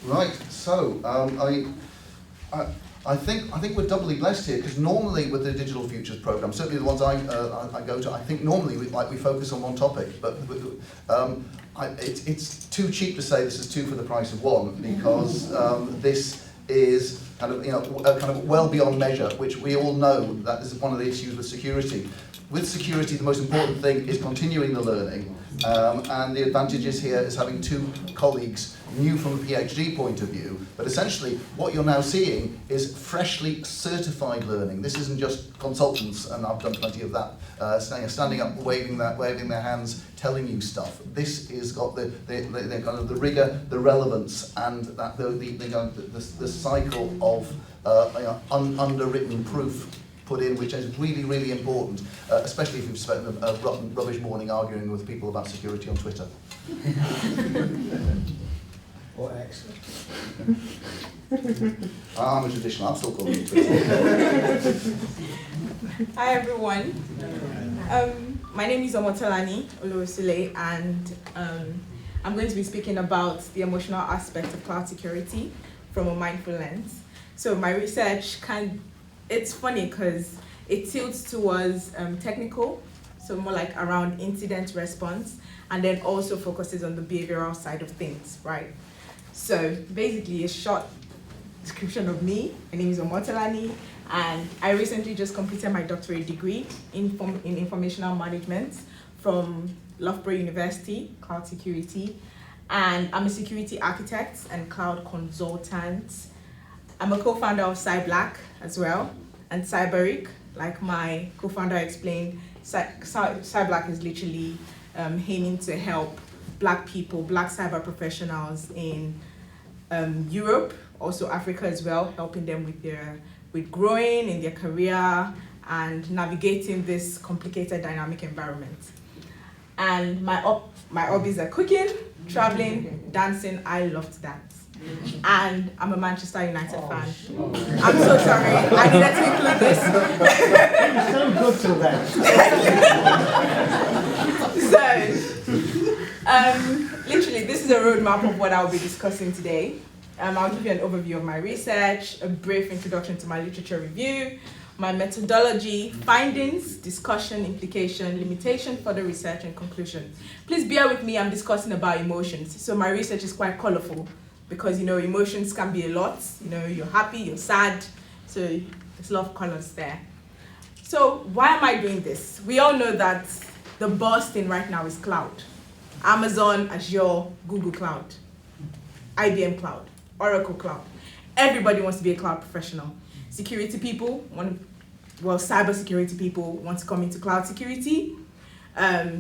Right. So I think we're doubly blessed here, because normally with the Digital Futures program, certainly the ones I go to, I think normally we focus on one topic, but it's too cheap to say this is two for the price of one, because this is kind of well beyond measure, which we all know that is one of the issues with security. With security, the most important thing is continuing the learning, and the advantages here is having two colleagues new from a PhD point of view, but essentially what you're now seeing is freshly certified learning. This isn't just consultants, and I've done plenty of that, standing up, waving their hands, telling you stuff. This is got the kind of the rigor, the relevance, and that the cycle of underwritten proof put in, which is really, really important, especially if you've spent a rubbish morning arguing with people about security on Twitter. Or X. I'm a traditional, I'm still calling it Twitter. Hi everyone. My name is Omotolani Olowosule, and I'm going to be speaking about the emotional aspect of cloud security from a mindful lens. So my research it's funny because it tilts towards technical, so more like around incident response, and then also focuses on the behavioral side of things, right? So basically a short description of me. My name is Omotolani, and I recently just completed my doctorate degree in informational management from Loughborough University, cloud security, and I'm a security architect and cloud consultant. I'm a co-founder of CyBlack as well, and Cyberic, like my co-founder explained. CyBlack is literally aiming to help Black people, Black cyber professionals in Europe, also Africa as well, helping them with growing in their career and navigating this complicated dynamic environment. And my hobbies are cooking, traveling, dancing. I love to dance. And I'm a Manchester United fan. I'm so sorry, I needed to include this. So good to that. So, literally, this is a roadmap of what I'll be discussing today. I'll give you an overview of my research, a brief introduction to my literature review, my methodology, findings, discussion, implication, limitation, further research, and conclusion. Please bear with me, I'm discussing about emotions. So my research is quite colorful, because emotions can be a lot. You're happy, you're sad, so there's a lot of colors there. So why am I doing this? We all know that the buzz thing right now is cloud. Amazon, Azure, Google Cloud, IBM Cloud, Oracle Cloud. Everybody wants to be a cloud professional. Security people cybersecurity people want to come into cloud security.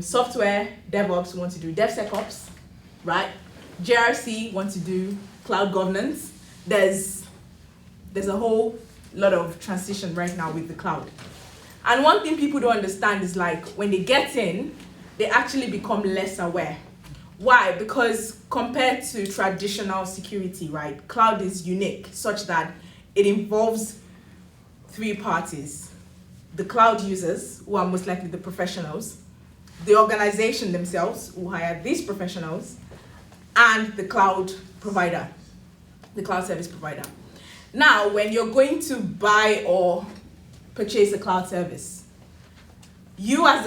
Software DevOps want to do DevSecOps, right? JRC want to do cloud governance. There's a whole lot of transition right now with the cloud. And one thing people don't understand is when they get in, they actually become less aware. Why? Because compared to traditional security, right, cloud is unique such that it involves three parties. The cloud users, who are most likely the professionals, the organization themselves, who hire these professionals, and the cloud provider, the cloud service provider. Now, when you're going to buy or purchase a cloud service, you as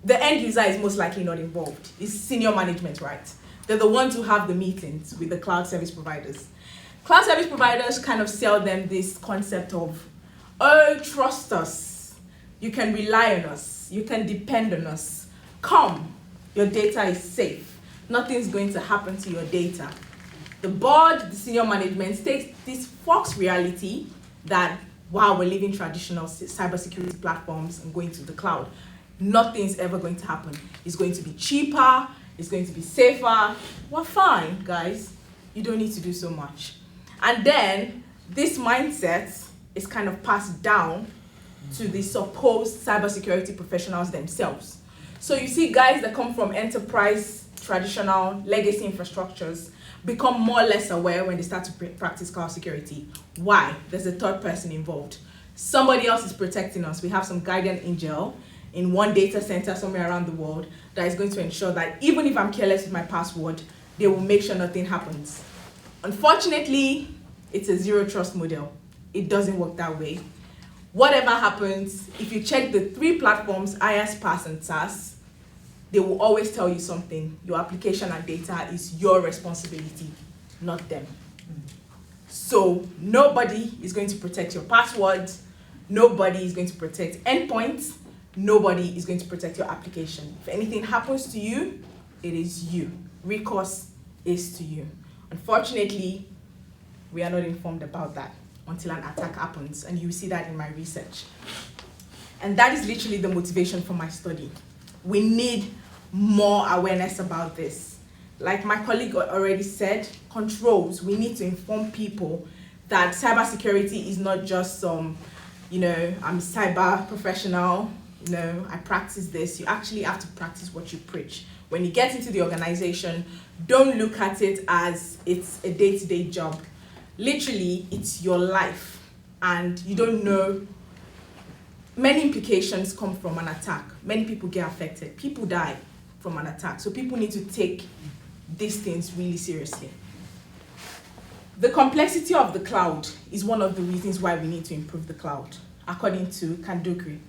the end user is most likely not involved. It's senior management, right? They're the ones who have the meetings with the cloud service providers. Cloud service providers kind of sell them this concept of, oh, trust us. You can rely on us. You can depend on us. Come, your data is safe. Nothing's going to happen to your data. The board, the senior management takes this false reality that, wow, we're leaving traditional cybersecurity platforms and going to the cloud. Nothing's ever going to happen. It's going to be cheaper. It's going to be safer. We're fine, guys. You don't need to do so much. And then this mindset is kind of passed down to the supposed cybersecurity professionals themselves. So you see guys that come from enterprise, traditional, legacy infrastructures become more or less aware when they start to practice cloud security. Why? There's a third person involved. Somebody else is protecting us. We have some guardian angel in one data center somewhere around the world that is going to ensure that even if I'm careless with my password, they will make sure nothing happens. Unfortunately, it's a zero trust model. It doesn't work that way. Whatever happens, if you check the 3 platforms, IaaS, PaaS, and SaaS, they will always tell you something. Your application and data is your responsibility, not them. So nobody is going to protect your passwords. Nobody is going to protect endpoints. Nobody is going to protect your application. If anything happens to you, it is you. Recourse is to you. Unfortunately, we are not informed about that until an attack happens, and you see that in my research. And that is literally the motivation for my study. We need more awareness about this. Like my colleague already said, controls. We need to inform people that cybersecurity is not just some, I'm a cyber professional, I practice this. You actually have to practice what you preach. When you get into the organization, don't look at it as it's a day-to-day job. Literally, it's your life, and you don't know. Many implications come from an attack. Many people get affected. People die from an attack. So people need to take these things really seriously. The complexity of the cloud is one of the reasons why we need to improve the cloud, according to Kandukri.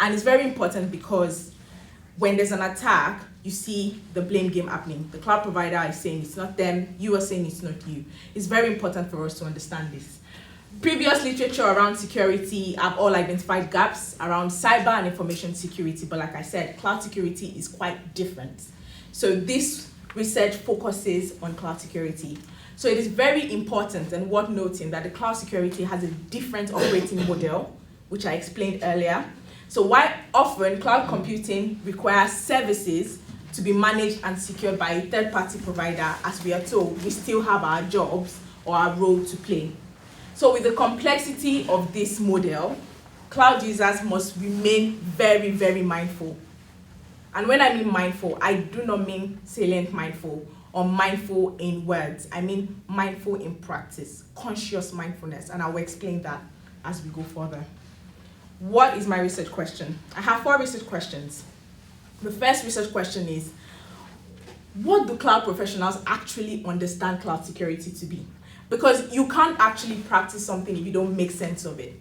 And it's very important because when there's an attack, you see the blame game happening. The cloud provider is saying it's not them, you are saying it's not you. It's very important for us to understand this. Previous literature around security have all identified gaps around cyber and information security, but like I said, cloud security is quite different. So this research focuses on cloud security. So it is very important and worth noting that the cloud security has a different operating model, which I explained earlier. So while often cloud computing requires services to be managed and secured by a third-party provider, as we are told, we still have our jobs or our role to play. So with the complexity of this model, cloud users must remain very, very mindful. And when I mean mindful, I do not mean salient mindful or mindful in words. I mean mindful in practice, conscious mindfulness, and I will explain that as we go further. What is my research question? I have 4 research questions. The first research question is, what do cloud professionals actually understand cloud security to be? Because you can't actually practice something if you don't make sense of it.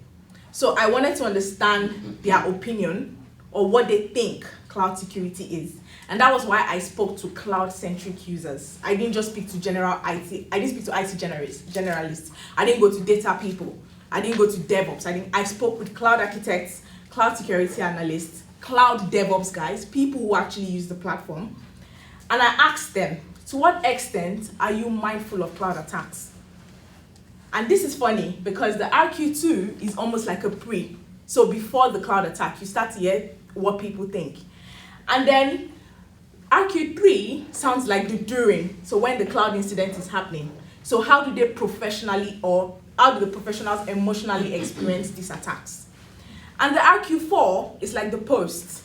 So I wanted to understand their opinion or what they think cloud security is. And that was why I spoke to cloud-centric users. I didn't just speak to general IT. I didn't speak to IT generalists. I didn't go to data people. I didn't go to DevOps. I spoke with cloud architects, cloud security analysts, cloud DevOps guys, people who actually use the platform. And I asked them, to what extent are you mindful of cloud attacks? And this is funny because the RQ2 is almost like a pre. So before the cloud attack, you start to hear what people think. And then RQ3 sounds like the during. So when the cloud incident is happening. So how do they professionally or how do the professionals emotionally experience these attacks? And the RQ4 is like the post.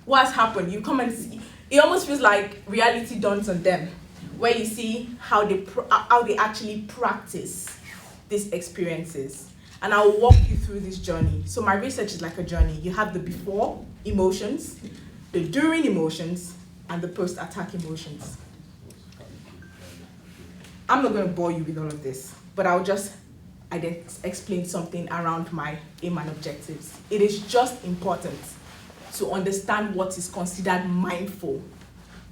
What has happened? You come and see. It almost feels like reality dawns on them, where you see how they actually practice these experiences. And I'll walk you through this journey. So my research is like a journey. You have the before emotions, the during emotions, and the post-attack emotions. I'm not going to bore you with all of this, but I'll just explain something around my aim and objectives. It is just important to understand what is considered mindful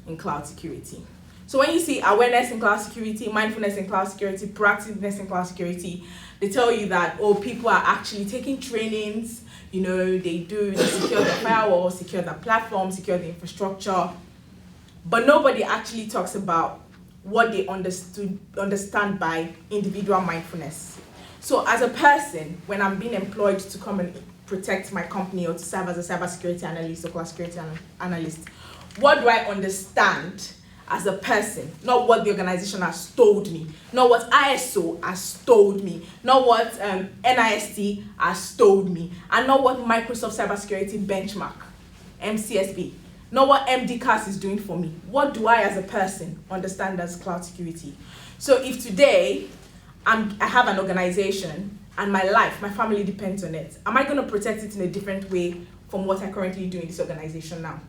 in cloud security. So when you see awareness in cloud security, mindfulness in cloud security, proactiveness in cloud security, they tell you that, people are actually taking trainings, they secure the firewall, secure the platform, secure the infrastructure, but nobody actually talks about what they understand by individual mindfulness. So as a person, when I'm being employed to come and protect my company or to serve as a cybersecurity analyst or cloud security analyst, what do I understand as a person? Not what the organization has told me, not what ISO has told me, not what NIST has told me, and not what Microsoft Cybersecurity Benchmark, MCSB, not what MDCAS is doing for me. What do I as a person understand as cloud security? So if today I have an organization and my life, my family depends on it, am I going to protect it in a different way from what I currently do in this organization now?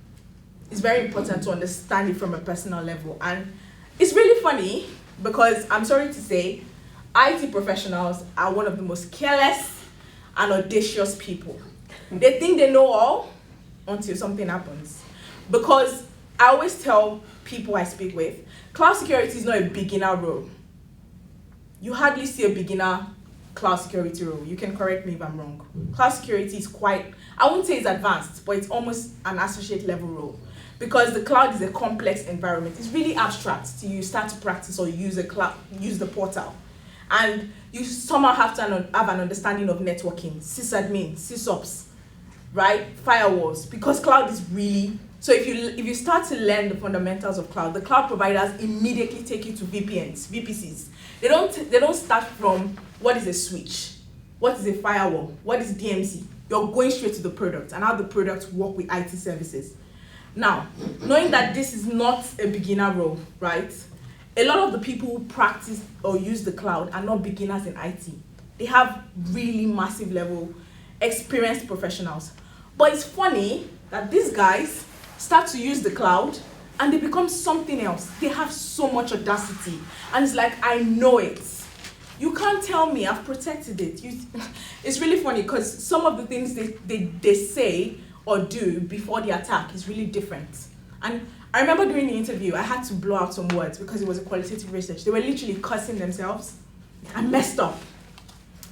It's very important to understand it from a personal level. And it's really funny Because I'm sorry to say, IT professionals are one of the most careless and audacious people. They think they know all until something happens. Because I always tell people I speak with, cloud security is not a beginner role. You hardly see a beginner cloud security role. You can correct me if I'm wrong. Cloud security is quite, I won't say it's advanced, but it's almost an associate level role. Because the cloud is a complex environment. It's really abstract till you start to practice or use the portal. And you somehow have to have an understanding of networking, sysadmin, sysops, right? Firewalls, because cloud is really, so if you start to learn the fundamentals of cloud, the cloud providers immediately take you to VPNs, VPCs. They don't start from what is a switch, what is a firewall, what is DMZ. You're going straight to the product and how the products work with IT services. Now, knowing that this is not a beginner role, right? A lot of the people who practice or use the cloud are not beginners in IT. They have really massive level experienced professionals. But it's funny that these guys start to use the cloud and they become something else. They have so much audacity. And it's like, I know it. You can't tell me, I've protected it. It's really funny because some of the things they say or do before the attack is really different. And I remember during the interview, I had to blow out some words because it was a qualitative research. They were literally cursing themselves. I messed up.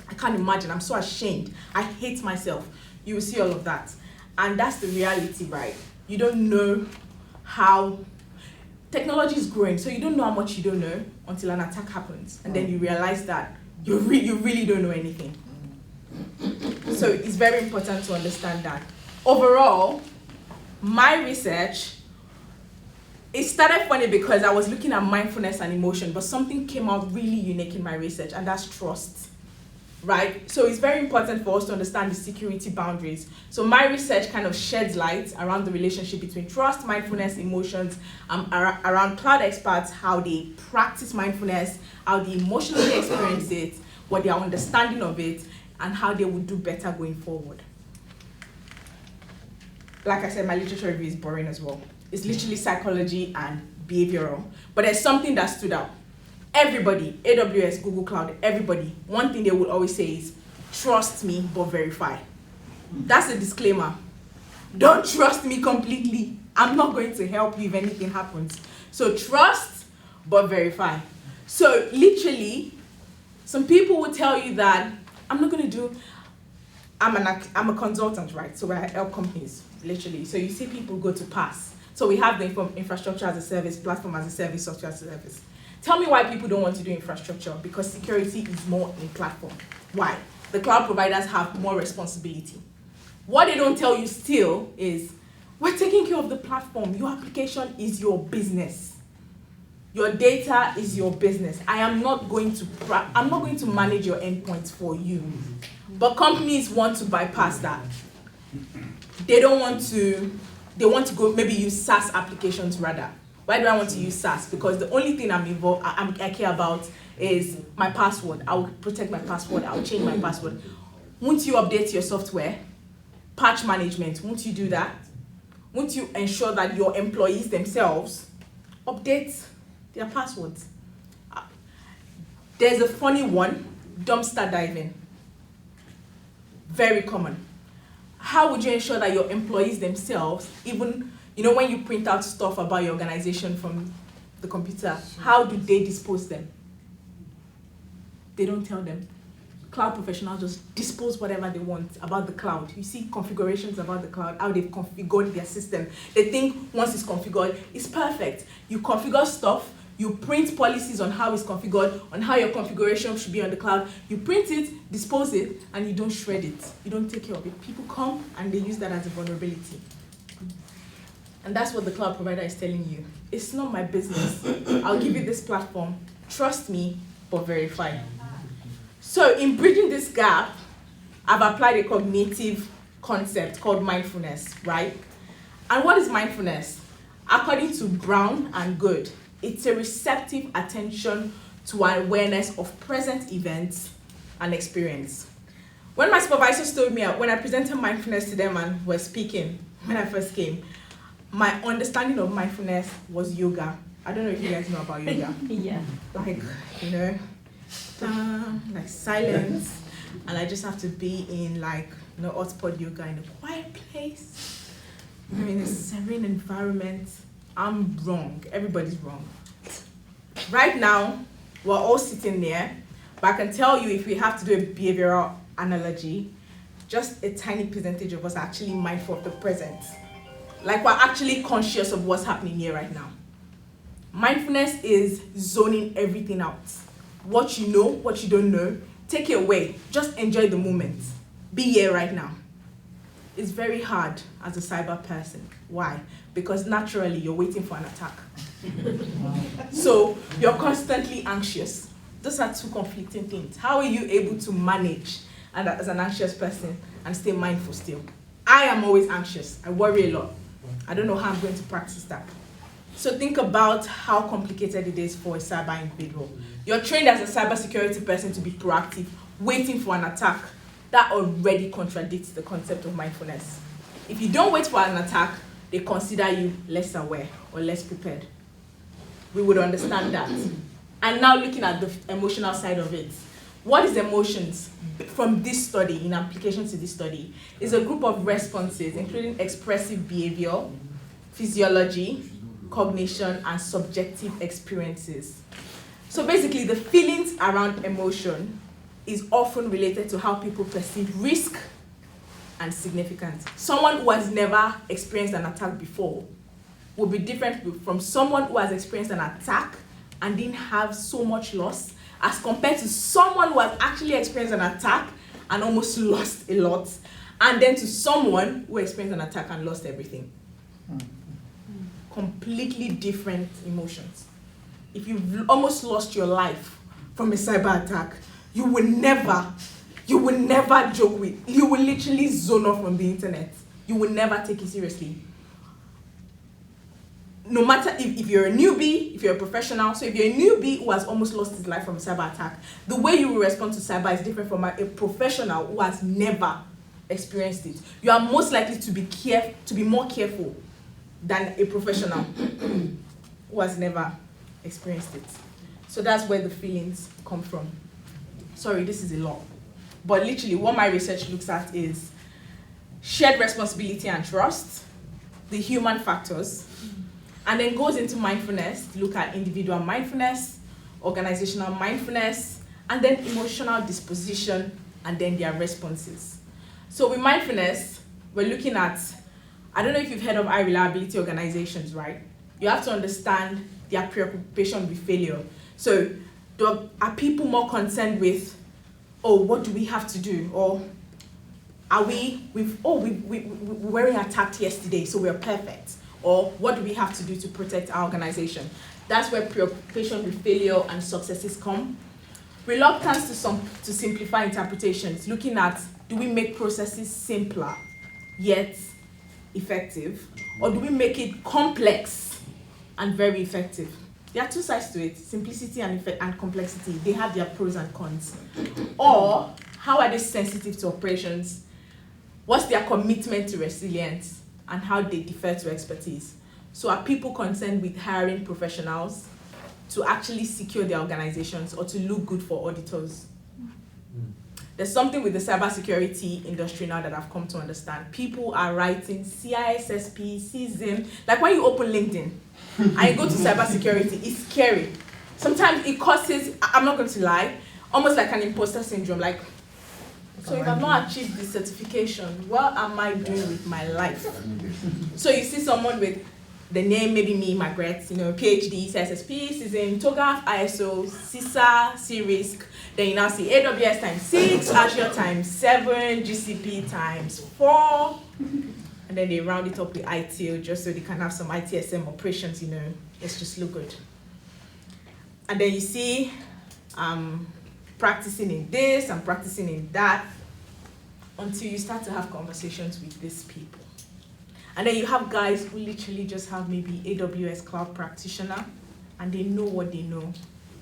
I can't imagine. I'm so ashamed. I hate myself. You will see all of that. And that's the reality, right? You don't know how technology is growing, so you don't know how much you don't know until an attack happens. And then you realize that you really don't know anything. So it's very important to understand that. Overall, my research, it started funny because I was looking at mindfulness and emotion, but something came out really unique in my research, and that's trust, right? So it's very important for us to understand the security boundaries. So my research kind of sheds light around the relationship between trust, mindfulness, emotions, around cloud experts, how they practice mindfulness, how they emotionally experience it, what their understanding of it, and how they would do better going forward. Like I said, my literature review is boring as well. It's literally psychology and behavioral. But there's something that stood out. Everybody, AWS, Google Cloud, everybody, one thing they will always say is, trust me, but verify. That's a disclaimer. Don't trust me completely. I'm not going to help you if anything happens. So trust, but verify. So literally, some people will tell you that, I'm a consultant, right? So I help companies, literally. So you see people go to PaaS. So we have the infrastructure as a service, platform as a service, software as a service. Tell me why people don't want to do infrastructure, because security is more in platform. Why? The cloud providers have more responsibility. What they don't tell you still is, we're taking care of the platform. Your application is your business. Your data is your business. I'm not going to manage your endpoints for you. But companies want to bypass that. They want to go maybe use SaaS applications rather. Why do I want to use SaaS? Because the only thing I care about is my password. I'll protect my password. I'll change my password. Won't you update your software? Patch management, won't you do that? Won't you ensure that your employees themselves update their passwords? There's a funny one, dumpster diving. Very common. How would you ensure that your employees themselves, even, when you print out stuff about your organization from the computer, how do they dispose them? They don't tell them. Cloud professionals just dispose whatever they want about the cloud. You see configurations about the cloud, how they've configured their system. They think once it's configured, it's perfect. You configure stuff, you print policies on how it's configured, on how your configuration should be on the cloud. You print it, dispose it, and you don't shred it. You don't take care of it. People come and they use that as a vulnerability. And that's what the cloud provider is telling you. It's not my business. I'll give you this platform. Trust me, but verify. So in bridging this gap, I've applied a cognitive concept called mindfulness, right? And what is mindfulness? According to Brown and Good, it's a receptive attention to awareness of present events and experience. When my supervisors told me, when I presented mindfulness to them and was speaking, when I first came, my understanding of mindfulness was yoga. I don't know if you guys know about yoga. Yeah. Like, you know, like silence, and I just have to be in like, you know, hotspot yoga in a quiet place. I'm in a serene environment. I'm wrong. Everybody's wrong. Right now, we're all sitting there, but I can tell you if we have to do a behavioral analogy, just a tiny percentage of us are actually mindful of the present. Like we're actually conscious of what's happening here right now. Mindfulness is zoning everything out. What you know, what you don't know, take it away. Just enjoy the moment. Be here right now. It's very hard as a cyber person. Why? Because naturally you're waiting for an attack. So you're constantly anxious. Those are two conflicting things. How are you able to manage as an anxious person and stay mindful still? I am always anxious. I worry a lot. I don't know how I'm going to practice that. So think about how complicated it is for a cyber individual. You're trained as a cybersecurity person to be proactive, waiting for an attack. That already contradicts the concept of mindfulness. If you don't wait for an attack, they consider you less aware or less prepared. We would understand that. And now looking at the emotional side of it, what is emotions from this study, in application to this study, is a group of responses, including expressive behavior, physiology, cognition, and subjective experiences. So basically, the feelings around emotion is often related to how people perceive risk and significance. Someone who has never experienced an attack before will be different from someone who has experienced an attack and didn't have so much loss, as compared to someone who has actually experienced an attack and almost lost a lot, and then to someone who experienced an attack and lost everything. Completely different emotions. If you've almost lost your life from a cyber attack, you will never joke with, you will literally zone off from the internet. You will never take it seriously. No matter if you're a newbie, if you're a professional, so if you're a newbie who has almost lost his life from a cyber attack, the way you will respond to cyber is different from a professional who has never experienced it. You are most likely to be more careful than a professional who has never experienced it. So that's where the feelings come from. Sorry, this is a lot. But literally what my research looks at is shared responsibility and trust, the human factors, and then goes into mindfulness to look at individual mindfulness, organizational mindfulness, and then emotional disposition, and then their responses. So with mindfulness, we're looking at, I don't know if you've heard of high reliability organizations, right? You have to understand their preoccupation with failure. So are people more concerned with, oh, what do we have to do? Or are we were attacked yesterday, so we're perfect? Or what do we have to do to protect our organization? That's where preoccupation with failure and successes come. Reluctance to simplify interpretations, looking at, do we make processes simpler yet effective? Or do we make it complex and very effective? There are two sides to it, simplicity and complexity. They have their pros and cons. Or, how are they sensitive to operations? What's their commitment to resilience? And how they defer to expertise. So are people concerned with hiring professionals to actually secure their organizations or to look good for auditors? There's something with the cybersecurity industry now that I've come to understand. People are writing CISSP, CSIM. Like when you open LinkedIn and you go to cybersecurity, it's scary. Sometimes it causes, I'm not going to lie, almost like an imposter syndrome. Like, so if I've not achieved this certification, what am I doing with my life? So you see someone with the name, maybe me, Margaret, PhD, CSSP, CSIM, TOGAF, ISO, CISA, C-RISK. Then you now see AWS times 6, Azure times 7, GCP times 4. And then they round it up with ITIL just so they can have some ITSM operations, Let's just look good. And then you see, practicing in this and practicing in that until you start to have conversations with these people. And then you have guys who literally just have maybe AWS cloud practitioner and they know what they know.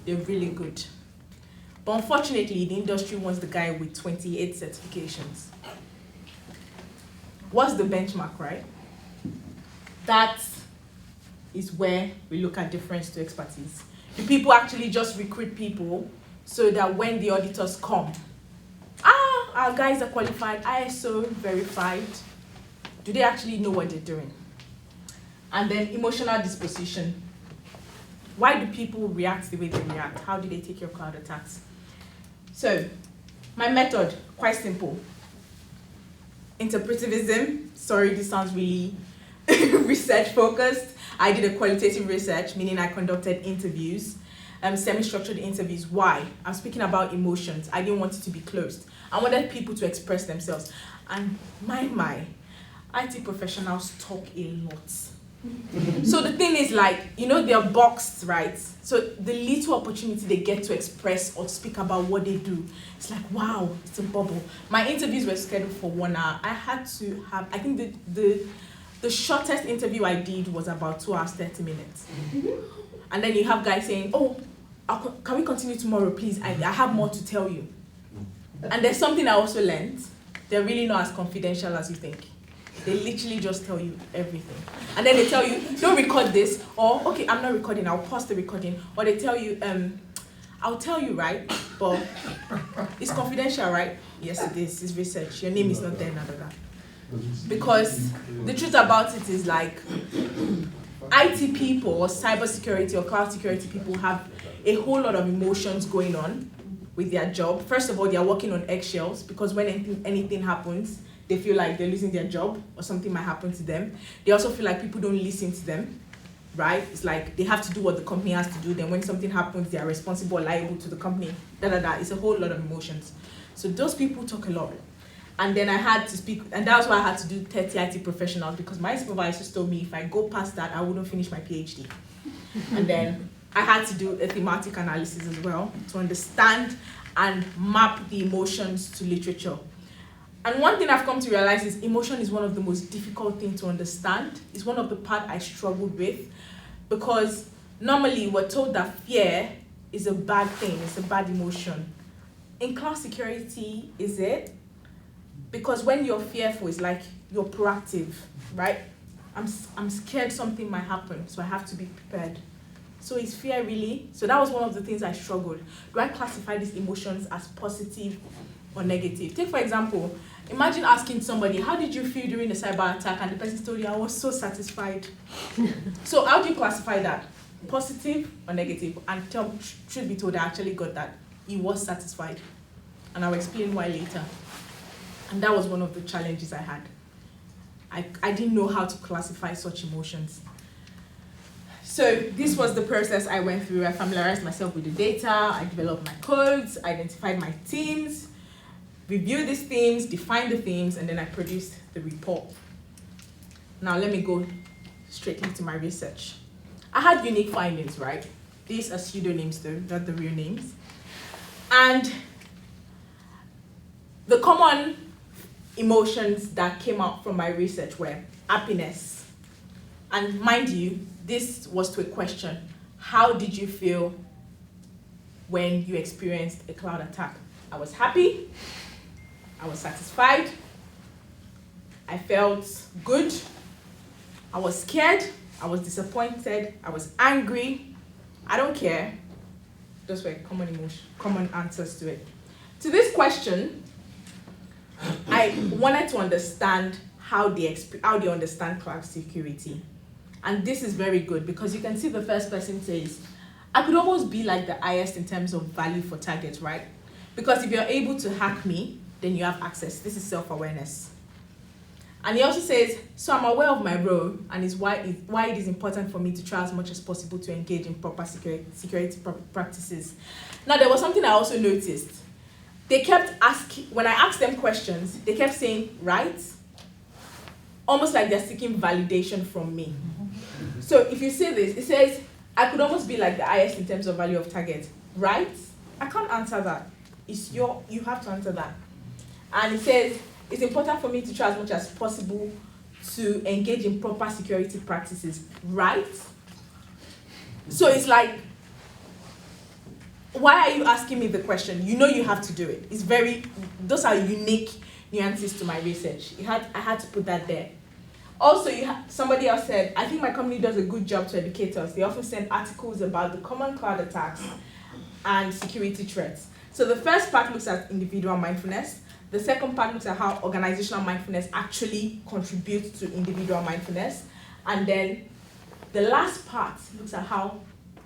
They're really good. But unfortunately, the industry wants the guy with 28 certifications. What's the benchmark, right? That is where we look at difference to expertise. Do people actually just recruit people so that when the auditors come, our guys are qualified, ISO verified, do they actually know what they're doing? And then emotional disposition. Why do people react the way they react? How do they take your cloud attacks? So, my method, quite simple. Interpretivism. Sorry, this sounds really research focused. I did a qualitative research, meaning I conducted interviews, semi-structured interviews. Why? I'm speaking about emotions. I didn't want it to be closed. I wanted people to express themselves. And my IT professionals talk a lot. So the thing is, like, you know, they're boxed, right? So the little opportunity they get to express or speak about what they do, it's like, wow, it's a bubble. My interviews were scheduled for 1 hour. I had to have, I think the shortest interview I did was about 2 hours, 30 minutes. And then you have guys saying, oh, can we continue tomorrow, please? I have more to tell you. And there's something I also learned. They're really not as confidential as you think. They literally just tell you everything. And then they tell you, don't record this, or, okay, I'm not recording, I'll pause the recording. Or they tell you, I'll tell you, right? But it's confidential, right? Yes, it is. It's research. Your name is not there, none of that. Because the truth about it is, like, IT people or cybersecurity or cloud security people have a whole lot of emotions going on with their job. First of all, they are working on eggshells because when anything happens, they feel like they're losing their job or something might happen to them. They also feel like people don't listen to them, right? It's like they have to do what the company has to do. Then when something happens, they are responsible or liable to the company. It's a whole lot of emotions. So those people talk a lot. And then I had to speak, and that's why I had to do 30 IT professionals, because my supervisors told me if I go past that, I wouldn't finish my PhD. And then I had to do a thematic analysis as well to understand and map the emotions to literature. And one thing I've come to realize is emotion is one of the most difficult things to understand. It's one of the parts I struggled with, because normally we're told that fear is a bad thing, it's a bad emotion. In cloud security, is it? Because when you're fearful, it's like you're proactive, right? I'm scared something might happen, so I have to be prepared. So is fear really? So that was one of the things I struggled. Do I classify these emotions as positive or negative? Take, for example, imagine asking somebody, how did you feel during the cyber attack? And the person told you, I was so satisfied. So how do you classify that? Positive or negative? And truth be told, I actually got that. He was satisfied. And I'll explain why later. And that was one of the challenges I had. I didn't know how to classify such emotions. So this was the process I went through. I familiarized myself with the data, I developed my codes, identified my themes, reviewed these themes, defined the themes, and then I produced the report. Now let me go straight into my research. I had unique findings, right? These are pseudonyms though, not the real names. And the common emotions that came out from my research were happiness. And mind you, this was to a question. How did you feel when you experienced a cloud attack? I was happy. I was satisfied. I felt good. I was scared. I was disappointed. I was angry. I don't care. Those were common answers to it. To this question, I wanted to understand how they understand cloud security. And this is very good because you can see the first person says, I could almost be like the highest in terms of value for targets, right? Because if you're able to hack me, then you have access. This is self-awareness. And he also says, so I'm aware of my role and is why it is important for me to try as much as possible to engage in proper security practices. Now, there was something I also noticed. They kept asking, when I asked them questions, they kept saying, right? Almost like they're seeking validation from me. So if you see this, it says, I could almost be like the highest in terms of value of target, right? I can't answer that. You have to answer that. And it says, it's important for me to try as much as possible to engage in proper security practices, right? So it's like, why are you asking me the question? You know you have to do it. Those are unique nuances to my research. I had to put that there. Also, somebody else said, I think my company does a good job to educate us. They often send articles about the common cloud attacks and security threats. So the first part looks at individual mindfulness. The second part looks at how organizational mindfulness actually contributes to individual mindfulness. And then the last part looks at how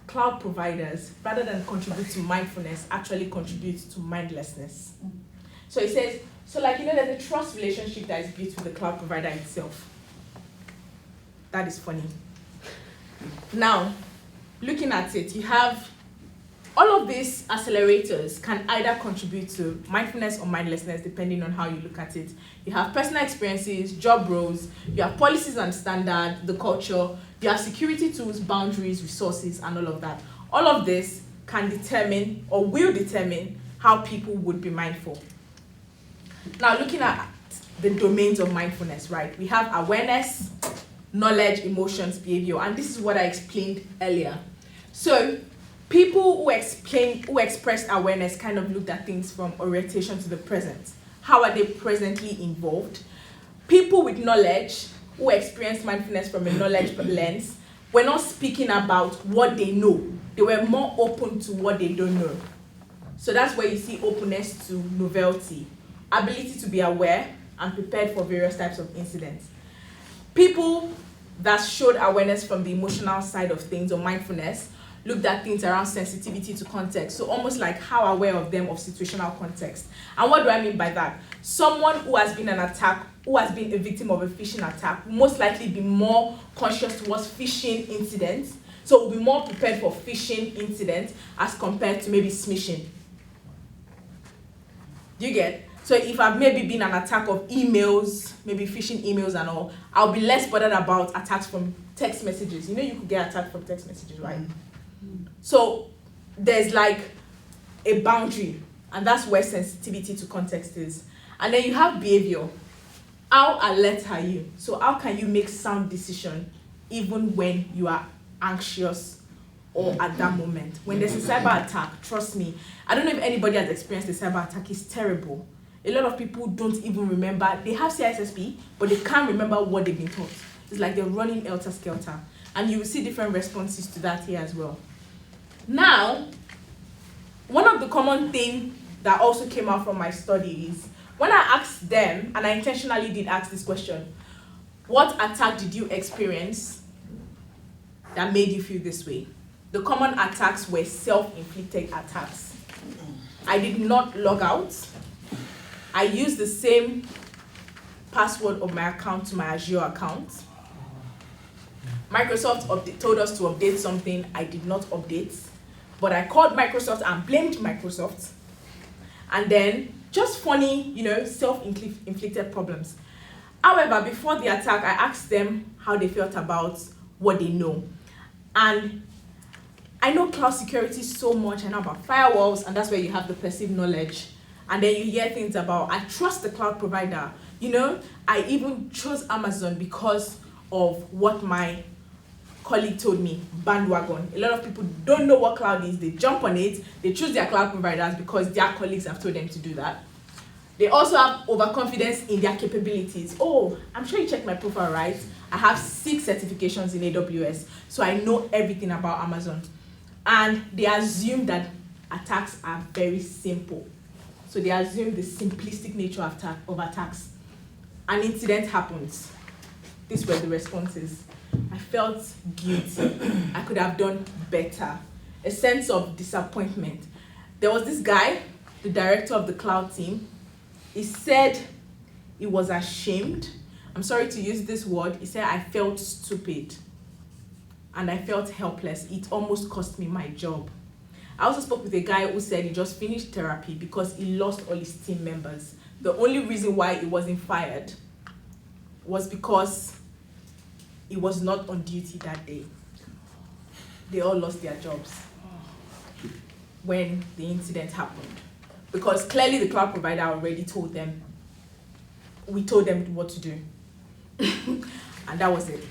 cloud providers, rather than contribute to mindfulness, actually contribute to mindlessness. So it says, there's a trust relationship that is built with the cloud provider itself. That is funny. Now, looking at it, you have all of these accelerators can either contribute to mindfulness or mindlessness, depending on how you look at it. You have personal experiences, job roles, you have policies and standards, the culture, you have security tools, boundaries, resources, and all of that. All of this can determine or will determine how people would be mindful. Now, looking at the domains of mindfulness, right? We have awareness, knowledge, emotions, behavior, and this is what I explained earlier. So, people who expressed awareness kind of looked at things from orientation to the present. How are they presently involved? People with knowledge who experienced mindfulness from a knowledge lens were not speaking about what they know. They were more open to what they don't know. So that's where you see openness to novelty, ability to be aware and prepared for various types of incidents. People that showed awareness from the emotional side of things or mindfulness looked at things around sensitivity to context. So almost like how aware of them of situational context. And what do I mean by that? Someone who has been who has been a victim of a phishing attack will most likely be more conscious towards phishing incidents. So will be more prepared for phishing incidents as compared to maybe smishing. Do you get? So if I've maybe been an attack of emails, maybe phishing emails and all, I'll be less bothered about attacks from text messages. You could get attacked from text messages, right? So there's like a boundary, and that's where sensitivity to context is. And then you have behavior. How alert are you? So how can you make sound decision even when you are anxious or at that moment? When there's a cyber attack, trust me, I don't know if anybody has experienced a cyber attack. It's terrible. A lot of people don't even remember. They have CISSP, but they can't remember what they've been taught. It's like they're running helter-skelter. And you will see different responses to that here as well. Now, one of the common things that also came out from my study is when I asked them, and I intentionally did ask this question, what attack did you experience that made you feel this way? The common attacks were self-inflicted attacks. I did not log out. I used the same password of my account to my Azure account. Microsoft told us to update something I did not update, but I called Microsoft and blamed Microsoft. And then, just funny, self-inflicted problems. However, before the attack, I asked them how they felt about what they know. And I know cloud security so much. I know about firewalls, and that's where you have the perceived knowledge. And then you hear things about, I trust the cloud provider. I even chose Amazon because of what my colleague told me, bandwagon. A lot of people don't know what cloud is. They jump on it. They choose their cloud providers because their colleagues have told them to do that. They also have overconfidence in their capabilities. Oh, I'm sure you checked my profile, right? I have 6 certifications in AWS, so I know everything about Amazon. And they assume that attacks are very simple. So they assume the simplistic nature of attacks. An incident happens. These were the responses. I felt guilty. I could have done better. A sense of disappointment. There was this guy, the director of the cloud team. He said he was ashamed. I'm sorry to use this word. He said, I felt stupid. And I felt helpless. It almost cost me my job. I also spoke with a guy who said he just finished therapy because he lost all his team members. The only reason why he wasn't fired was because he was not on duty that day. They all lost their jobs when the incident happened. Because clearly the cloud provider already told them, we told them what to do. And that was it.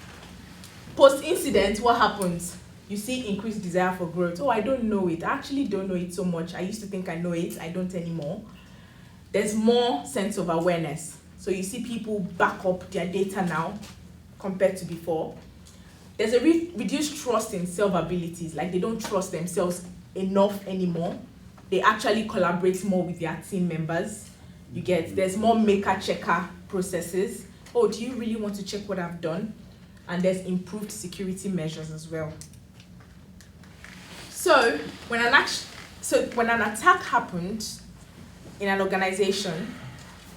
Post-incident, what happens? You see increased desire for growth. Oh, I don't know it. I actually don't know it so much. I used to think I know it. I don't anymore. There's more sense of awareness. So you see people back up their data now compared to before. There's a reduced trust in self-abilities, like they don't trust themselves enough anymore. They actually collaborate more with their team members. There's more maker-checker processes. Oh, do you really want to check what I've done? And there's improved security measures as well. So when an attack happened in an organization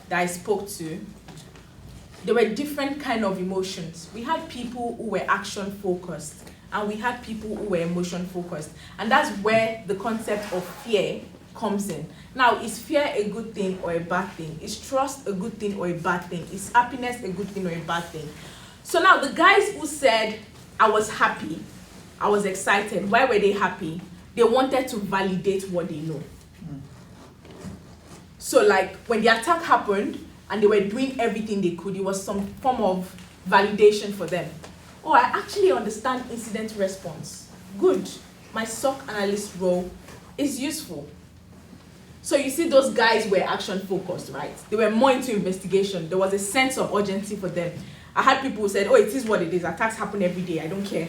that I spoke to, there were different kind of emotions. We had people who were action focused, and we had people who were emotion focused. And that's where the concept of fear comes in. Now, is fear a good thing or a bad thing? Is trust a good thing or a bad thing? Is happiness a good thing or a bad thing? So now the guys who said, I was happy, I was excited, why were they happy? They wanted to validate what they know. So like when the attack happened and they were doing everything they could, it was some form of validation for them. Oh, I actually understand incident response. Good. My SOC analyst role is useful. So you see, those guys were action focused, right? They were more into investigation. There was a sense of urgency for them. I had people who said, oh, it is what it is. Attacks happen every day. I don't care.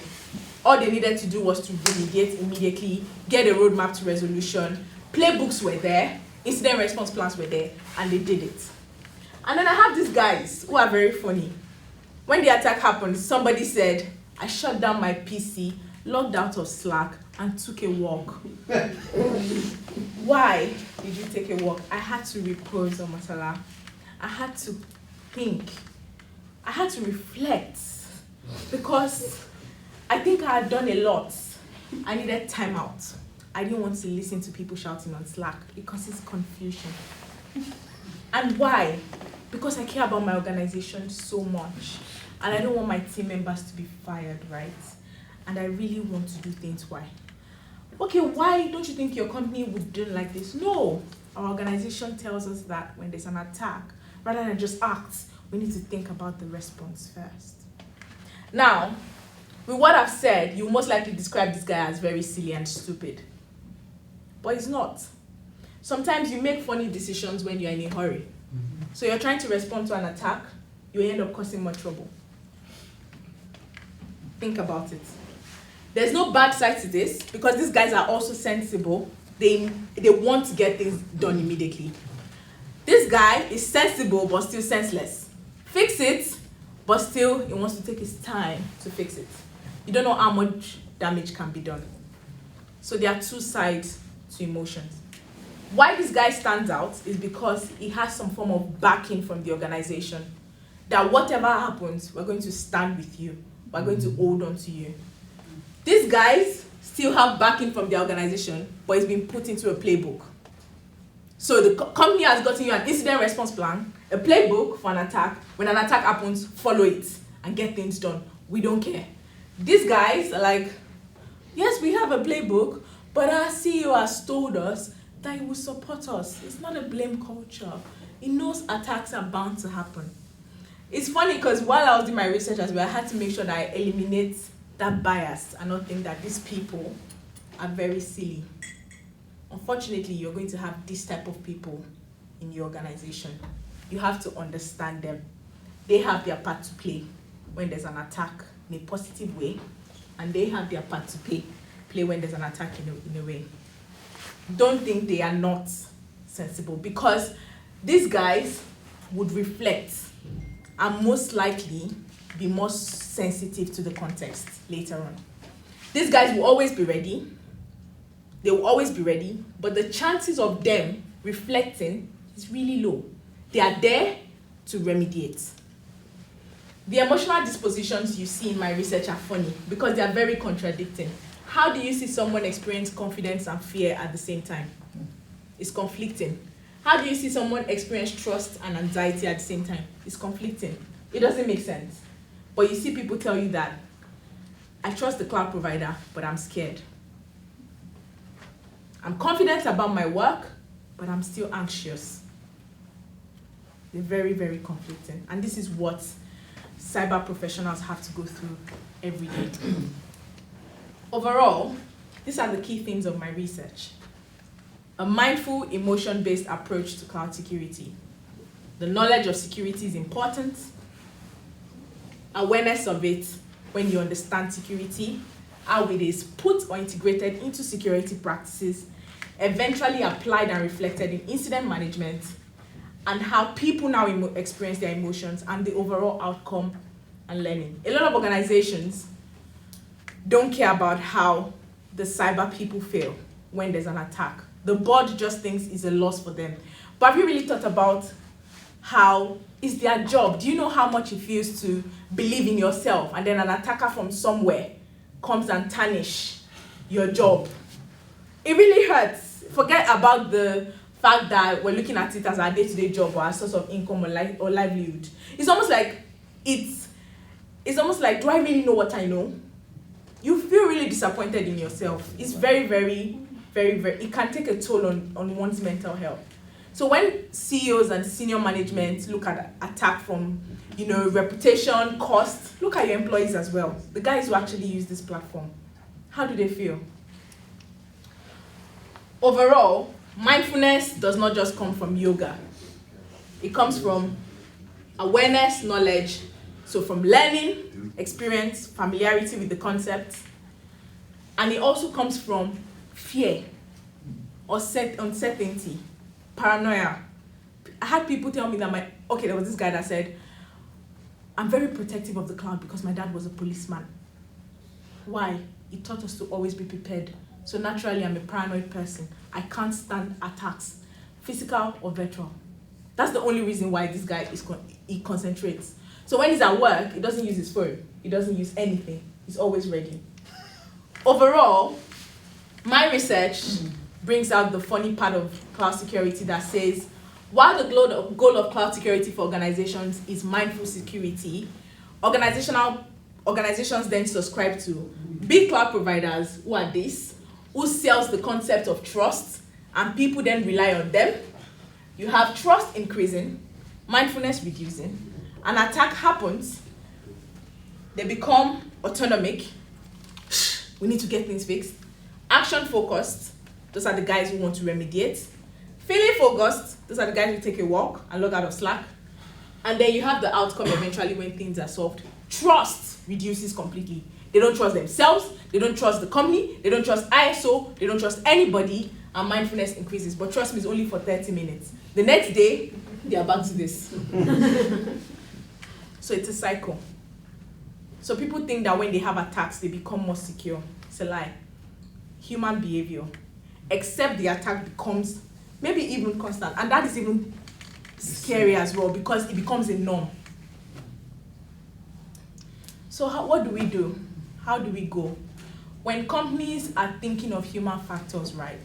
All they needed to do was to remediate immediately, get a roadmap to resolution. Playbooks were there. Incident response plans were there, and they did it. And then I have these guys who are very funny. When the attack happened, somebody said, I shut down my PC, logged out of Slack, and took a walk. Why did you take a walk? I had to repose, Omotolani. I had to think. I had to reflect. Because I think I had done a lot. I needed time out. I didn't want to listen to people shouting on Slack. It causes confusion. And why? Because I care about my organization so much. And I don't want my team members to be fired, right? And I really want to do things why. Okay, why don't you think your company would do like this? No, our organization tells us that when there's an attack, rather than just act, we need to think about the response first. Now, with what I've said, you most likely describe this guy as very silly and stupid. But he's not. Sometimes you make funny decisions when you're in a hurry. So you're trying to respond to an attack, you end up causing more trouble. Think about it. There's no bad side to this because these guys are also sensible. They want to get things done immediately. This guy is sensible but still senseless. Fix it, but still he wants to take his time to fix it. You don't know how much damage can be done. So there are two sides to emotions. Why this guy stands out is because he has some form of backing from the organization. That whatever happens, we're going to stand with you. We're going to hold on to you. These guys still have backing from the organization, but it's been put into a playbook. So the company has gotten you an incident response plan, a playbook for an attack. When an attack happens, follow it and get things done. We don't care. These guys are like, yes, we have a playbook, but our CEO has told us that he will support us. It's not a blame culture. He knows attacks are bound to happen. It's funny because while I was doing my research as well, I had to make sure that I eliminate that bias and not think that these people are very silly. Unfortunately, you're going to have this type of people in your organization. You have to understand them. They have their part to play when there's an attack in a positive way, and they have their part to play when there's an attack in a way. Don't think they are not sensible, because these guys would reflect and most likely be more sensitive to the context later on. These guys will always be ready. They will always be ready, but the chances of them reflecting is really low. They are there to remediate. The emotional dispositions you see in my research are funny because they are very contradicting. How do you see someone experience confidence and fear at the same time? It's conflicting. How do you see someone experience trust and anxiety at the same time? It's conflicting. It doesn't make sense. But you see people tell you that, I trust the cloud provider, but I'm scared. I'm confident about my work, but I'm still anxious. They're very, very conflicting. And this is what cyber professionals have to go through every day. Overall, these are the key themes of my research. A mindful, emotion-based approach to cloud security. The knowledge of security is important. awareness of it when you understand security, how it is put or integrated into security practices, eventually applied and reflected in incident management, and how people now experience their emotions and the overall outcome and learning. A lot of organizations don't care about how the cyber people feel when there's an attack. The board just thinks it's a loss for them. But have you really thought about how it's their job? Do you know how much it feels to believe in yourself and then an attacker from somewhere comes and tarnish your job? It really hurts. Forget about the fact that we're looking at it as our day-to-day job or our source of income or livelihood. It's almost like do I really know what I know? You feel really disappointed in yourself. It's very, very, very, very, it can take a toll on one's mental health. So when CEOs and senior management look at attack from, reputation, cost, look at your employees as well. The guys who actually use this platform. How do they feel? Overall, mindfulness does not just come from yoga. It comes from awareness, knowledge, so from learning, experience, familiarity with the concepts, and it also comes from fear or uncertainty, paranoia. I had people tell me that there was this guy that said, I'm very protective of the cloud because my dad was a policeman. Why? He taught us to always be prepared. So naturally, I'm a paranoid person. I can't stand attacks, physical or virtual. That's the only reason why this guy he concentrates. So when he's at work, he doesn't use his phone. He doesn't use anything. He's always ready. Overall, my research brings out the funny part of cloud security that says, while the goal of cloud security for organizations is mindful security, organizations then subscribe to big cloud providers who are who sells the concept of trust, and people then rely on them. You have trust increasing, mindfulness reducing, an attack happens, they become autonomic, we need to get things fixed, action focused, those are the guys who want to remediate, feeling focused, those are the guys who take a walk and log out of Slack, and then you have the outcome eventually when things are solved. Trust reduces completely. They don't trust themselves, they don't trust the company, they don't trust ISO, they don't trust anybody, and mindfulness increases. But trust me, it's only for 30 minutes. The next day, they are back to this. So it's a cycle. So people think that when they have attacks, they become more secure. It's a lie. Human behavior. Except the attack becomes maybe even constant. And that is even scary as well because it becomes a norm. So what do we do? How do we go? When companies are thinking of human factors, right,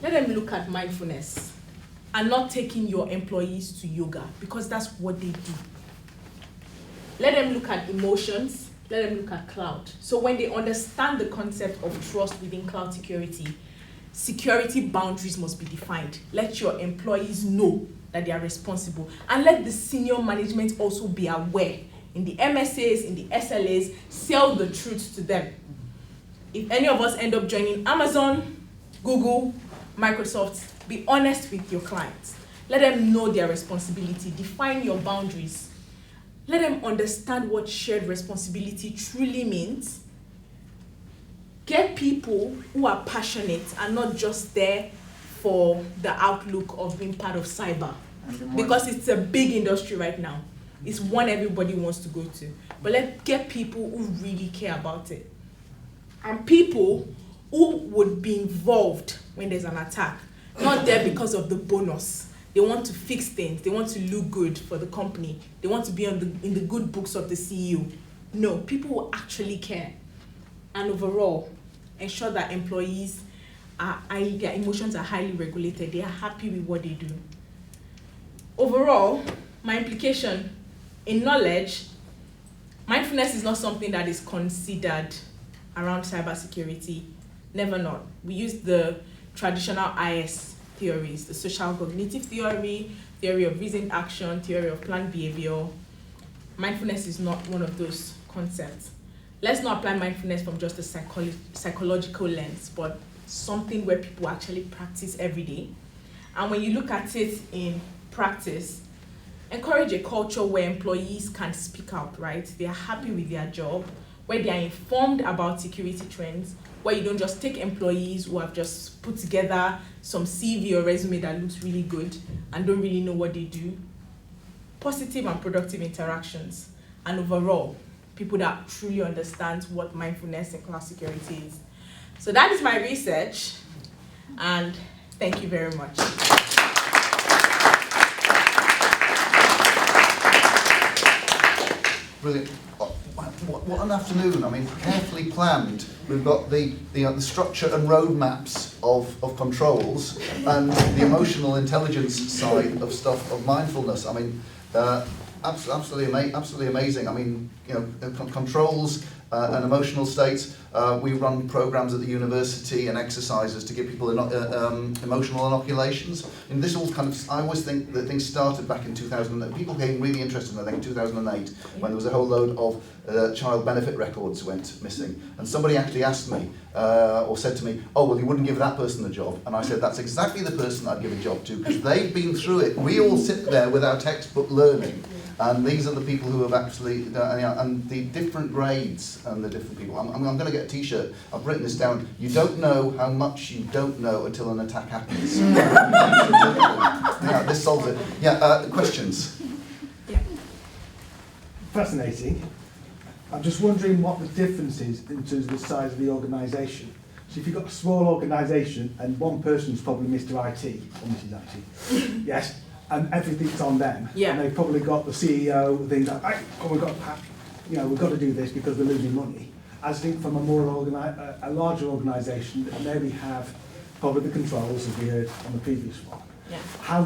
let them look at mindfulness and not taking your employees to yoga because that's what they do. Let them look at emotions, let them look at cloud. So when they understand the concept of trust within cloud security, security boundaries must be defined. Let your employees know that they are responsible, and let the senior management also be aware. In the MSAs, in the SLAs, sell the truth to them. If any of us end up joining Amazon, Google, Microsoft, be honest with your clients. Let them know their responsibility. Define your boundaries. Let them understand what shared responsibility truly means. Get people who are passionate and not just there for the outlook of being part of cyber. Because it's a big industry right now. It's one everybody wants to go to. But let's get people who really care about it. And people who would be involved when there's an attack. Not there because of the bonus. They want to fix things. They want to look good for the company. They want to be in the good books of the CEO. No, people who actually care. And overall, ensure that employees their emotions are highly regulated. They are happy with what they do. Overall, my implication in knowledge, mindfulness is not something that is considered around cybersecurity. Never not. We use the traditional IS theories, the social cognitive theory, theory of reasoned action, theory of planned behavior. Mindfulness is not one of those concepts. Let's not apply mindfulness from just a psychological lens, but something where people actually practice every day. And when you look at it in practice, encourage a culture where employees can speak out, right? They are happy with their job, where they are informed about security trends, where you don't just take employees who have just put together some CV or resume that looks really good and don't really know what they do. Positive and productive interactions, and overall, people that truly understand what mindfulness and cloud security is. So that is my research, and thank you very much. Brilliant. What an afternoon. I mean, carefully planned. We've got the structure and roadmaps of controls and the emotional intelligence side of stuff, of mindfulness. I mean, absolutely amazing. I mean, controls and emotional states. We run programs at the university and exercises to give people emotional inoculations. And this all kind of, I always think that things started back in 2008. People became really interested, I think, in 2008, when there was a whole load of child benefit records went missing. And somebody actually asked me, or said to me, oh, well, you wouldn't give that person a job. And I said, that's exactly the person I'd give a job to, because they've been through it. We all sit there with our textbook learning. And these are the people who have actually, and the different grades and the different people. I'm going to get a t-shirt. I've written this down. You don't know how much you don't know until an attack happens. Yeah, this solves it. Yeah, questions? Yeah. Fascinating. I'm just wondering what the difference is in terms of the size of the organisation. So if you've got a small organisation and one person's probably Mr. IT, or Mrs. IT, yes, and everything's on them. Yeah. And they've probably got the CEO, things like, oh, we've got to do this because they're losing money. As I think from a larger organisation, there we have probably the controls, as we heard on the previous one. Yeah. How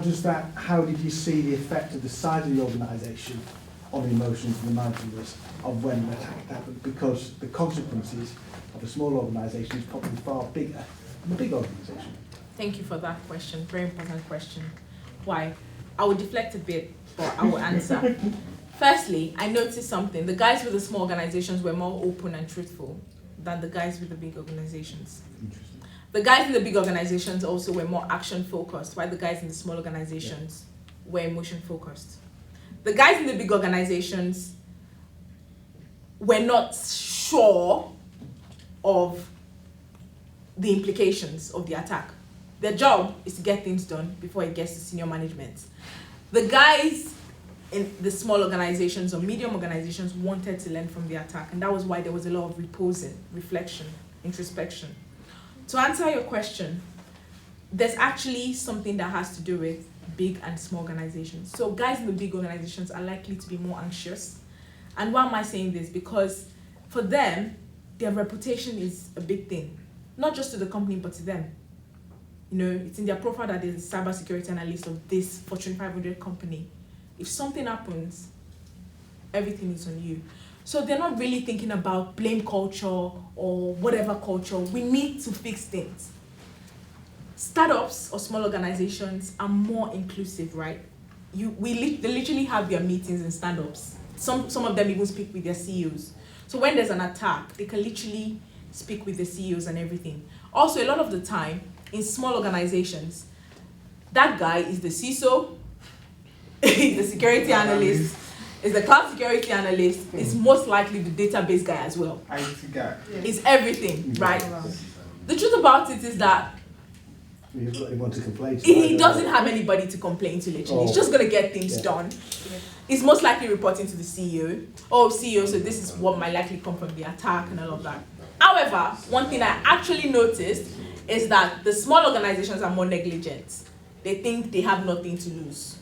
did you see the effect of the size of the organisation on the emotions and the mindfulness of when an attack happened? Because the consequences of a small organisation is probably far bigger than a big organisation. Thank you for that question. Very important question. Why? I will deflect a bit, but I will answer. Firstly, I noticed something. The guys with the small organizations were more open and truthful than the guys with the big organizations. Interesting. The guys in the big organizations also were more action focused, while the guys in the small organizations were emotion focused. The guys in the big organizations were not sure of the implications of the attack. Their job is to get things done before it gets to senior management. The guys in the small organizations or medium organizations wanted to learn from the attack, and that was why there was a lot of reposing, reflection, introspection. To answer your question, there's actually something that has to do with big and small organizations. So guys in the big organizations are likely to be more anxious. And why am I saying this? Because for them, their reputation is a big thing, not just to the company, but to them. You know, it's in their profile that there's a cybersecurity analyst of this Fortune 500 company. If something happens, everything is on you. So they're not really thinking about blame culture or whatever culture. We need to fix things. Startups or small organizations are more inclusive, right? They literally have their meetings in stand-ups. Some of them even speak with their CEOs. So when there's an attack, they can literally speak with the CEOs and everything. Also, a lot of the time, in small organizations, that guy is the CISO, is the security analyst, is the cloud security analyst, is most likely the database guy as well. IT guy. Is everything, right? The truth about it is that He's got anyone to complain to. he doesn't have anybody to complain to, literally. He's just going to get things done. He's most likely reporting to the CEO. Oh, CEO, so this is what might likely come from the attack and all of that. However, one thing I actually noticed is that the small organizations are more negligent. They think they have nothing to lose.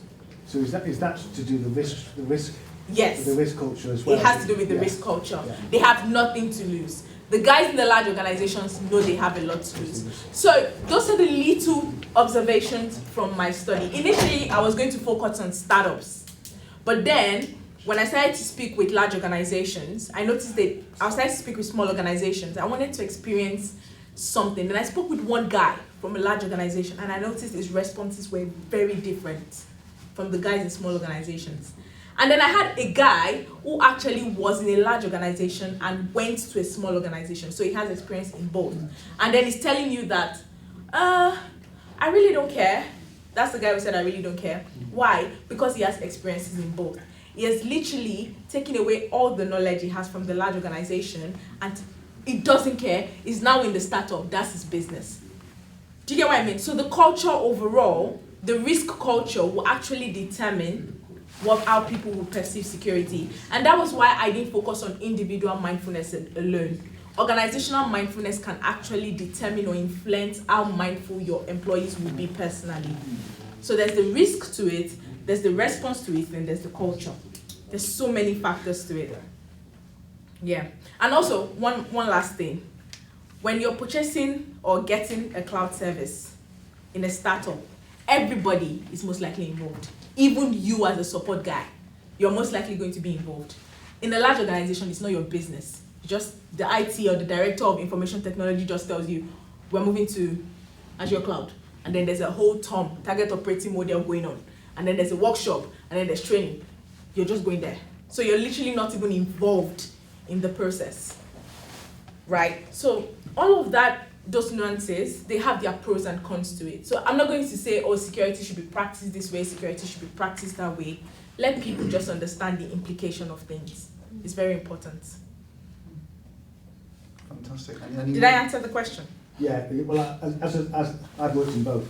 So is that to do the risk? Yes. The risk culture as well? It has to do with the risk culture. Yeah. They have nothing to lose. The guys in the large organizations know they have a lot to lose. So those are the little observations from my study. Initially, I was going to focus on startups. But then, when I started to speak with large organizations, I noticed that I started to speak with small organizations. I wanted to experience something. And I spoke with one guy from a large organization, and I noticed his responses were very different from the guys in small organizations. And then I had a guy who actually was in a large organization and went to a small organization. So he has experience in both. And then he's telling you that, I really don't care That's the guy who said, I really don't care. Why? Because he has experiences in both. He has literally taken away all the knowledge he has from the large organization, and he doesn't care. He's now in the startup. That's his business. Do you get what I mean? So the culture overall, the risk culture will actually determine how people will perceive security. And that was why I didn't focus on individual mindfulness alone. Organizational mindfulness can actually determine or influence how mindful your employees will be personally. So there's the risk to it, there's the response to it, and there's the culture. There's so many factors to it. Yeah. And also, one last thing. When you're purchasing or getting a cloud service in a startup, everybody is most likely involved. Even you as a support guy, you're most likely going to be involved. In a large organization, it's not your business. Just the IT or the director of information technology just tells you, we're moving to Azure Cloud. And then there's a whole TOM, target operating model, going on. And then there's a workshop, and then there's training. You're just going there. So you're literally not even involved in the process, right? So all of that, those nuances, they have their pros and cons to it. So I'm not going to say, oh, security should be practiced this way, security should be practiced that way. Let people just understand the implication of things. It's very important. Fantastic. Did I answer the question? Yeah, well, as I've worked in both.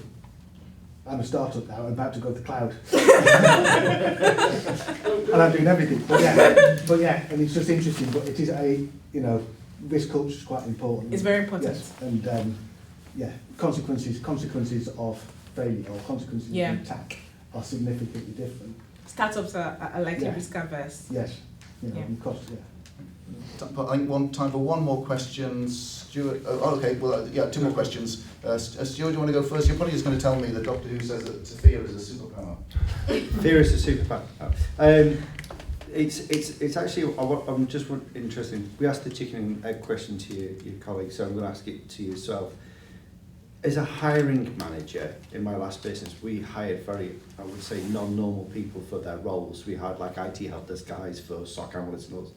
I'm a startup now, I'm about to go to the cloud. And I'm doing everything. But yeah, and it's just interesting, but it is risk culture is quite important. It's very important. Yes, and consequences of failure or consequences of attack are significantly different. Startups are likely risk averse. Yes, and cost, I think time for one more question. Stuart, two more questions. Stuart, do you want to go first? You're probably just going to tell me that Doctor Who says that fear is a superpower. Fear is a superpower. It's actually, I'm just interested. We asked the chicken and egg question to your colleague, so I'm going to ask it to yourself. As a hiring manager in my last business, we hired very, I would say, non-normal people for their roles. We hired like IT help desk guys for SOC analysts and all.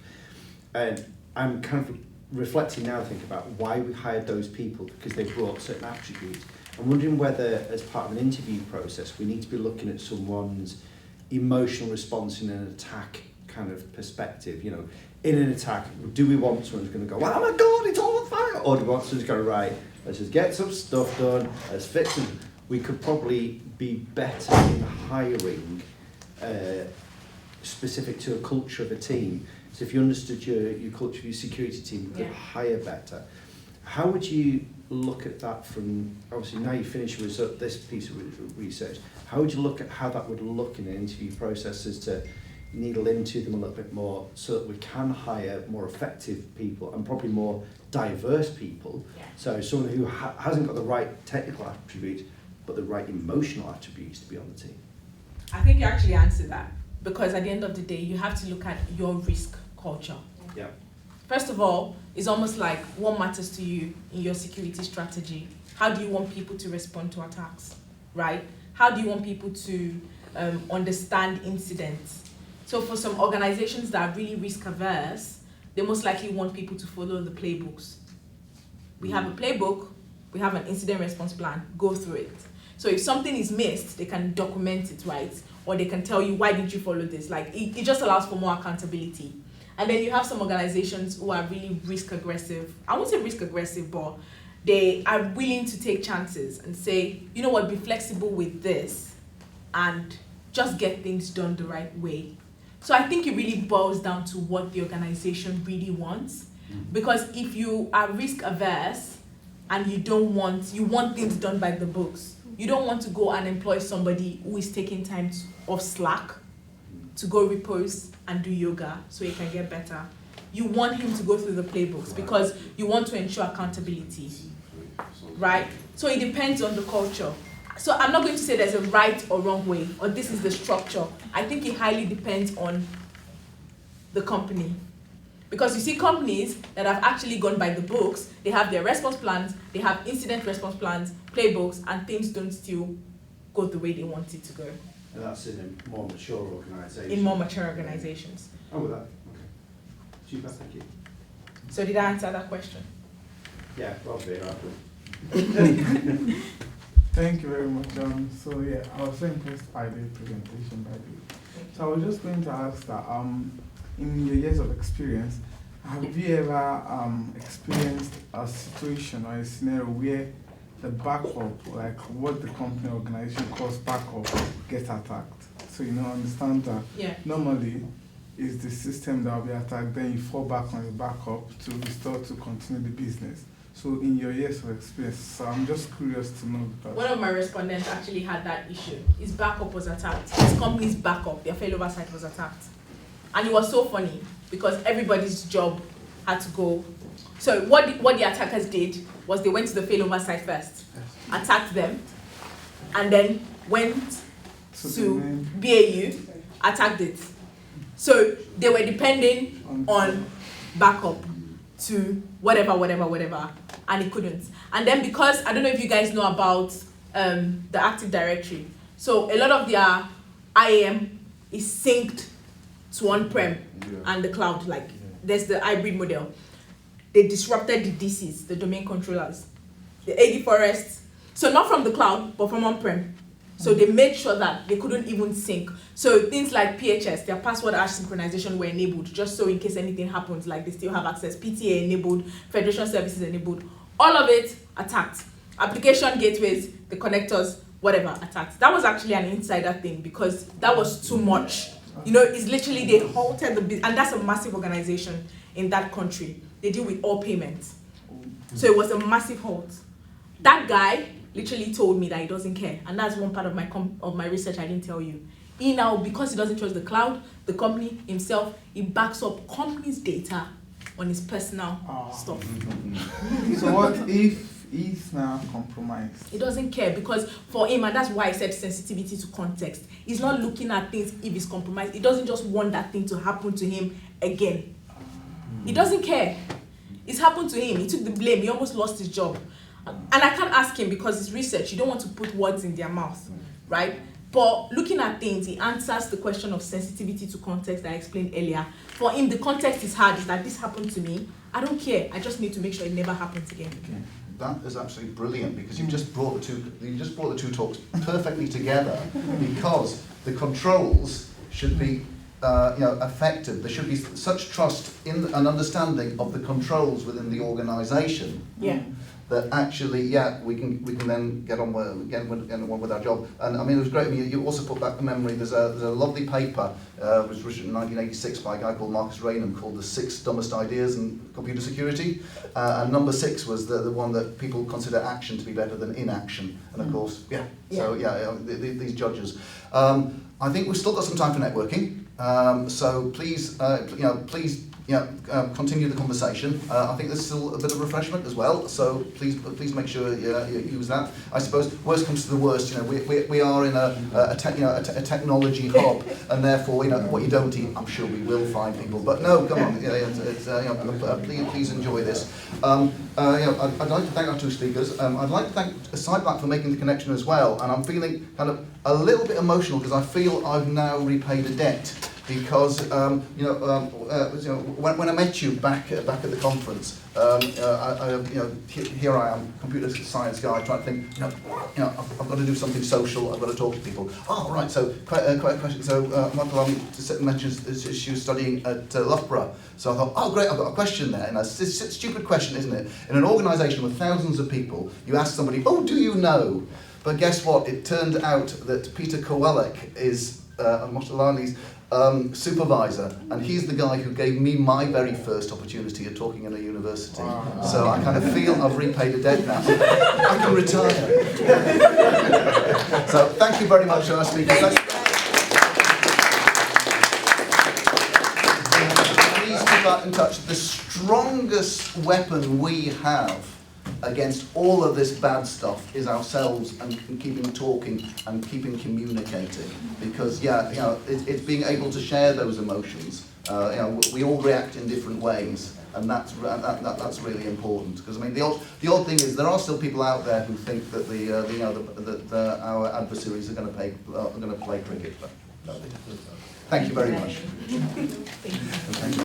And I'm kind of reflecting now, think about why we hired those people, because they brought certain attributes. I'm wondering whether, as part of an interview process, we need to be looking at someone's emotional response in an attack kind of perspective. You know, in an attack, do we want someone who's going to go, oh my God, it's all on fire? Or do we want someone who's going to right, let's just get some stuff done, let's fix it. We could probably be better in hiring specific to a culture of a team. So if you understood your culture of your security team, you could hire better. How would you look at that from, obviously now you finished with this piece of research, how would you look at how that would look in an interview process as to needle into them a little bit more so that we can hire more effective people and probably more diverse people? So someone who hasn't got the right technical attributes but the right emotional attributes to be on the team. I think you actually answered that, because at the end of the day, you have to look at your risk culture. Yeah. First of all, it's almost like what matters to you in your security strategy. How do you want people to respond to attacks, right? How do you want people to understand incidents? So for some organizations that are really risk averse, they most likely want people to follow the playbooks. We have a playbook, we have an incident response plan, go through it. So if something is missed, they can document it, right? Or they can tell you, why didn't you follow this? Like, it just allows for more accountability. And then you have some organizations who are really risk aggressive. I won't say risk aggressive, but they are willing to take chances and say, you know what, be flexible with this and just get things done the right way. So I think it really boils down to what the organization really wants. Because if you are risk averse and you want things done by the books, you don't want to go and employ somebody who is taking time off slack to go repose and do yoga so he can get better. You want him to go through the playbooks because you want to ensure accountability, right? So it depends on the culture. So I'm not going to say there's a right or wrong way, or this is the structure. I think it highly depends on the company. Because you see companies that have actually gone by the books, they have their response plans, they have incident response plans, playbooks, and things don't still go the way they want it to go. And that's in a more mature organisation. In more mature organizations. Oh, with that, okay. Super, thank you. So did I answer that question? Yeah, probably. Thank you very much. So yeah, I was so impressed by the presentation, by the way. So I was just going to ask that in your years of experience, have you ever experienced a situation or a scenario where the backup, like what the company organization calls backup, gets attacked? So understand that normally is the system that will be attacked, then you fall back on your backup to restore to continue the business. So in your years of experience, so I'm just curious to know. One of my respondents actually had that issue. His backup was attacked. His company's backup, their failover site was attacked. And it was so funny because everybody's job had to go. So what the attackers did was they went to the failover site first, attacked them, and then went to BAU, attacked it. So they were depending on backup to whatever, and it couldn't. And then because, I don't know if you guys know about the Active Directory. So a lot of their IAM is synced to on-prem and the cloud, like there's the hybrid model. They disrupted the DCs, the domain controllers, the AD forests. So not from the cloud, but from on-prem. So they made sure that they couldn't even sync. So things like PHS, their password hash synchronization were enabled, just so in case anything happens, like they still have access. PTA enabled, Federation Services enabled, all of it attacked. Application gateways, the connectors, whatever, attacked. That was actually an insider thing because that was too much. It's literally, they halted the business, and that's a massive organization in that country. They deal with all payments. So it was a massive halt. That guy literally told me that he doesn't care, and that's one part of my research I didn't tell you. He now, because he doesn't trust the cloud, the company himself, he backs up company's data on his personal stuff. So what if he's now compromised? He doesn't care because for him, and that's why I said sensitivity to context. He's not looking at things if he's compromised. He doesn't just want that thing to happen to him again. He doesn't care. It's happened to him. He took the blame. He almost lost his job. And I can't ask him because it's research. You don't want to put words in their mouth, right? But looking at things, he answers the question of sensitivity to context that I explained earlier. For him, the context is hard, is that this happened to me. I don't care. I just need to make sure it never happens again. Okay. That is absolutely brilliant because you've just brought the two talks perfectly together because the controls should be effective. There should be such trust in and understanding of the controls within the organisation. Yeah. That actually, we can then get on with our job. And I mean, it was great. I mean, you also put back the memory. There's a lovely paper, it was written in 1986 by a guy called Marcus Raynham called "The 6 Dumbest Ideas in Computer Security," and number 6 was the one that people consider action to be better than inaction. And of course, these judges. I think we've still got some time for networking. So please, continue the conversation. I think there's still a bit of refreshment as well, so please make sure you use that. I suppose worst comes to the worst. We are in a technology hub, and therefore what you don't eat, I'm sure we will find people. But no, come on, please enjoy this. I'd like to thank our two speakers. I'd like to thank CyBlack for making the connection as well. And I'm feeling kind of a little bit emotional because I feel I've now repaid a debt. Because when I met you back at the conference, here I am, computer science guy, trying to think, I've got to do something social. I've got to talk to people. Oh, right. So, quite a question. So, Omotolani mentions she was studying at Loughborough. So I thought, oh, great, I've got a question there. And it's a stupid question, isn't it? In an organisation with thousands of people, you ask somebody, oh, do you know? But guess what? It turned out that Peter Kowalek is Omotolani's supervisor, and he's the guy who gave me my very first opportunity at talking in a university. Wow. So I kind of feel I've repaid a debt now. I can retire. So thank you very much for our speakers. Please keep that in touch. The strongest weapon we have against all of this bad stuff is ourselves and keeping talking and keeping communicating, because it's being able to share those emotions. We all react in different ways, and that's really important. Because I mean, the odd thing is there are still people out there who think that our adversaries are going to play cricket, but no, they don't. Thank you very much. Thank you.